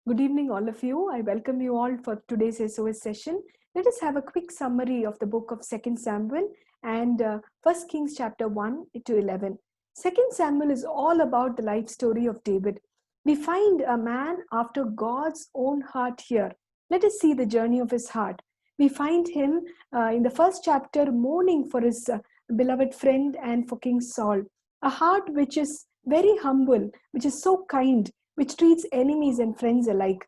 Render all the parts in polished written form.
Good evening, all of you. I welcome you all for today's SOS session. Let us have a quick summary of the book of 2nd Samuel and 1 Kings chapter 1 to 11. 2nd Samuel is all about the life story of David. We find a man after God's own heart here. Let us see the journey of his heart. We find him in the first chapter mourning for his beloved friend and for King Saul. A heart which is very humble, which is so kind, which treats enemies and friends alike.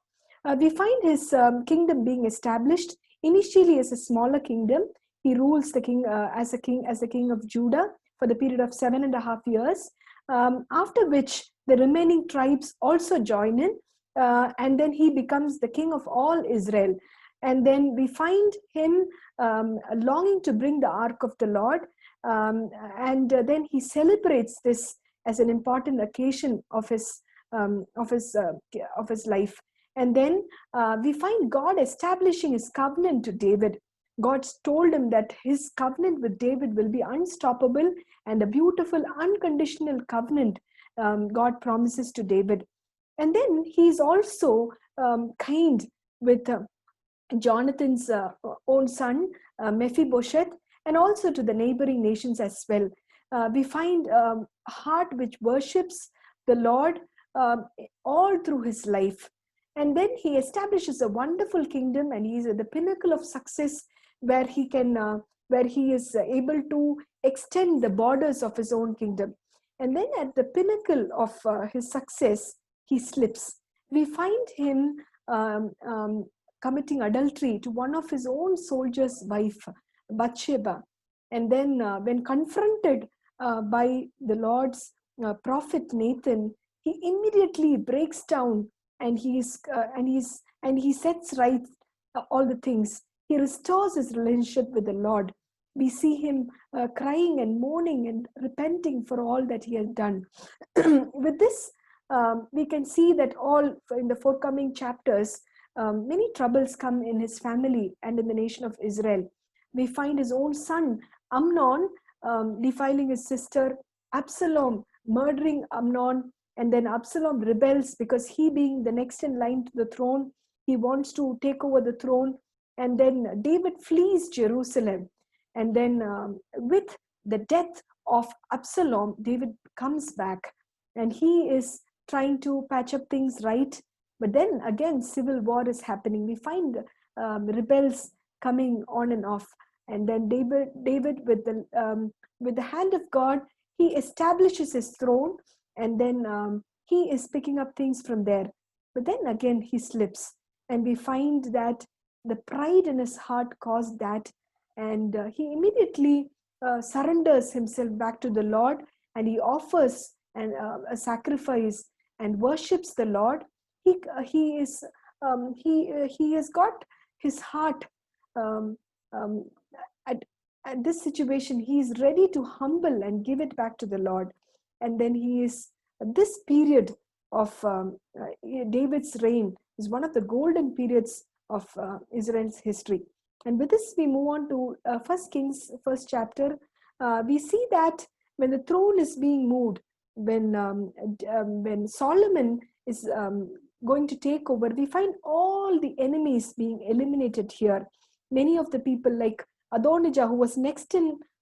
We find his kingdom being established initially as a smaller kingdom. He rules the king as the king of Judah for the period of 7.5 years. After which the remaining tribes also join in, and then he becomes the king of all Israel. And then we find him longing to bring the ark of the Lord, and then he celebrates this as an important occasion of his um, of his uh, of his life. And then we find God establishing his covenant to David. God told him that his covenant with David will be unstoppable and a beautiful unconditional covenant God promises to David. And then he is also kind with Jonathan's own son, Mephibosheth, and also to the neighboring nations as well. We find a heart which worships the Lord um, all through his life. And then he establishes a wonderful kingdom, and he is at the pinnacle of success where he is able to extend the borders of his own kingdom. And then at the pinnacle of his success, he slips. We find him committing adultery to one of his own soldiers' wife, Bathsheba. And then, when confronted by the Lord's prophet Nathan, he immediately breaks down and he sets right all the things. He restores his relationship with the Lord. We see him crying and mourning and repenting for all that he has done. With this, we can see that all in the forthcoming chapters, many troubles come in his family and in the nation of Israel. We find his own son, Amnon, defiling his sister, Absalom murdering Amnon, and then Absalom rebels because he, being the next in line to the throne, he wants to take over the throne. And then David flees Jerusalem. And then, with the death of Absalom, David comes back and he is trying to patch up things right. But then again, civil war is happening. We find rebels coming on and off. And then David with the hand of God, he establishes his throne, and then he is picking up things from there. But then again, he slips, and we find that the pride in his heart caused that, and he immediately surrenders himself back to the Lord, and he offers a sacrifice and worships the Lord. He is he has got his heart um, um, at at this situation. He is ready to humble and give it back to the Lord. And then he is this period of David's reign is one of the golden periods of Israel's history. And with this, we move on to First Kings, first chapter. We see that when the throne is being moved, when Solomon is going to take over, we find all the enemies being eliminated here. Many of the people, like Adonijah, who was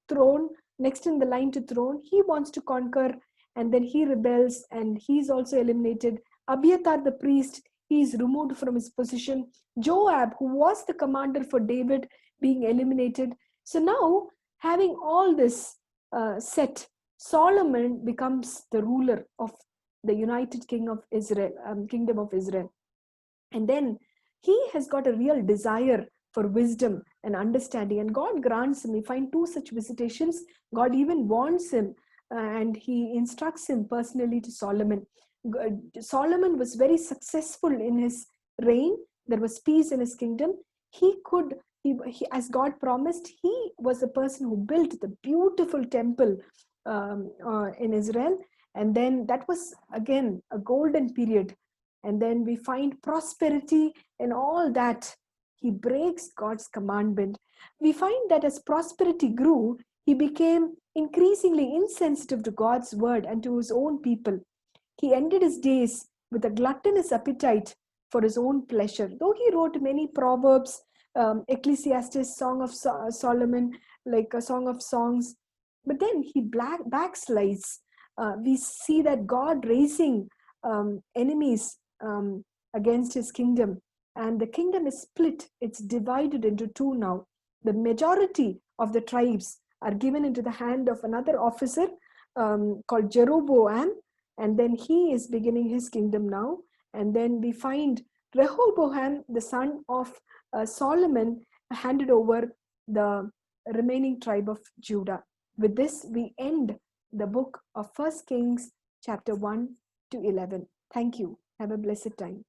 throne, next in the line to throne, he wants to conquer, and then he rebels, and he's also eliminated. Abiathar the priest, he is removed from his position. Joab, who was the commander for David, being eliminated. So now, having all this set, Solomon becomes the ruler of the united kingdom of Israel. And then he has got a real desire for wisdom and understanding, and God grants him. We find two such visitations. God even warns him, and he instructs him personally to Solomon. Solomon was very successful in his reign. There was peace in his kingdom. As God promised, he was the person who built the beautiful temple in Israel. And then that was again a golden period. And then we find prosperity and all that. He breaks God's commandment. We find that as prosperity grew, he became increasingly insensitive to God's word and to his own people. He ended his days with a gluttonous appetite for his own pleasure. Though he wrote many proverbs, Ecclesiastes, Song of Solomon, like a Song of Songs, but then he backslides. We see that God raising enemies against his kingdom, and the kingdom is split. It's divided into two now. The majority of the tribes are given into the hand of another officer called Jeroboam, and then he is beginning his kingdom now. And then we find Rehoboam, the son of Solomon, handed over the remaining tribe of Judah. With this, we end the book of 1 Kings, chapter 1 to 11. Thank you. Have a blessed time.